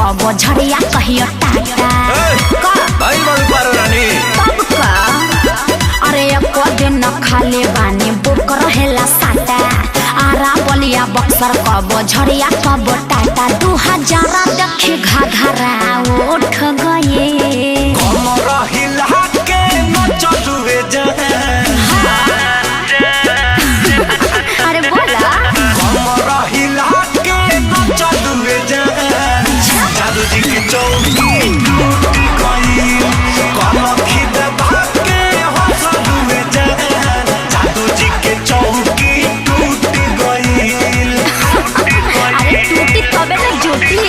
कबो झड़िया कहियो टाटा भाई रानी तब का अरे एको दिन न खाले बानी बुक रहेला साटा आरा बलिया बक्सर कबो झड़िया कबो टाटा 2000 देखे घाघरा उठ गए कमरा हिला के न चलुए अरे बोला कमरा हिला के न चलुए जादू जी की चौकी टूट गई कलखी दबा के हो चलुए जादू जी के चौकी टूट गई अरे टूटी तबे न जुटी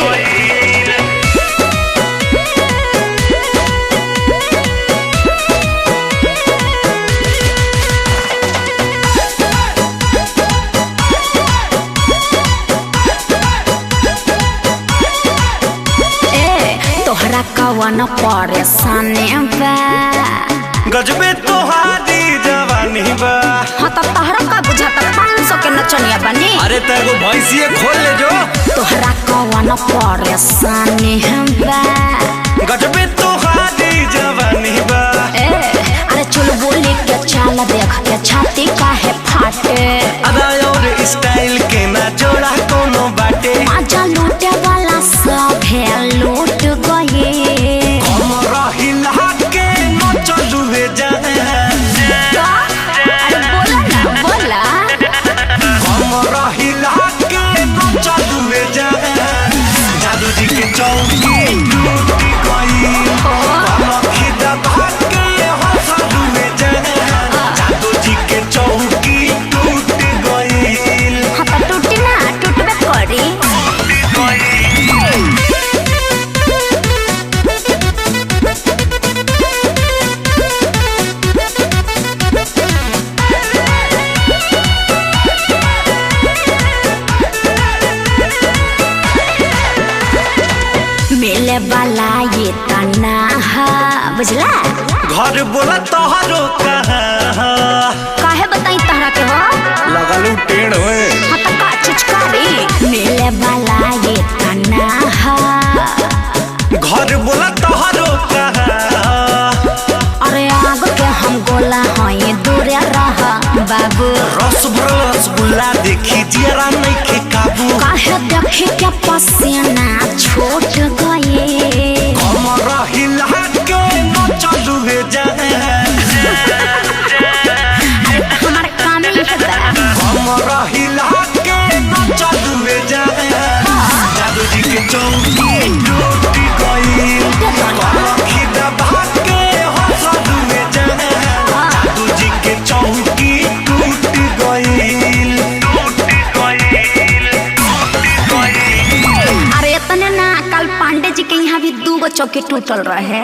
तोहरा कवन परेशानी बा गजबे तोहारी जवानी बा हाँ तो तोहरा का बुझाता 500 के नचनिया बनी अरे तेरे भैंसिए खोल ले जो तोहरा कवन परेशानी बा गजबे तोहारी जवानी बा अरे चल बोली के चाल देख के छाती काहे फाटे अदा और स्टाइल के ना जोड़ा कोनो बाटे मजा लूटे वाला सब है लूट गए कमरा हिला के न चलुए अरे बोला ना बोला कमरा हिला के न चलुए जादू जी के चौकी टूट गई कलखी दबा के हो चलुए जादू जी के चौकी टूट गई हाँ तो टूटी ना टूटबे करी मिले वाला ये तना बुझला घर बोला तोहरो कहाँ काहे बताई तहरा के हो लगलू टेढ़ हुए हाँ तो का चिचकारी मिले वाला ये तना घर बोला तोहरो कहाँ अरे आग के हम गोला हई दूरे रह बाबू रस भरल रसगुल्ला देखी जियरा नहीं के काबू काहे देखे के पसीना छूट गए कमरा हिला के न चलुए हमारे काम ही है बड़ा कमरा हिला के न चलुए जादू जी के चौकी टूट गई कलखी दबा के हो चलुए जादू जी के चौकी टूट गई अरे इतने ना कल पांडे जी के यहाँ भी 2 चौकी टूटल रहे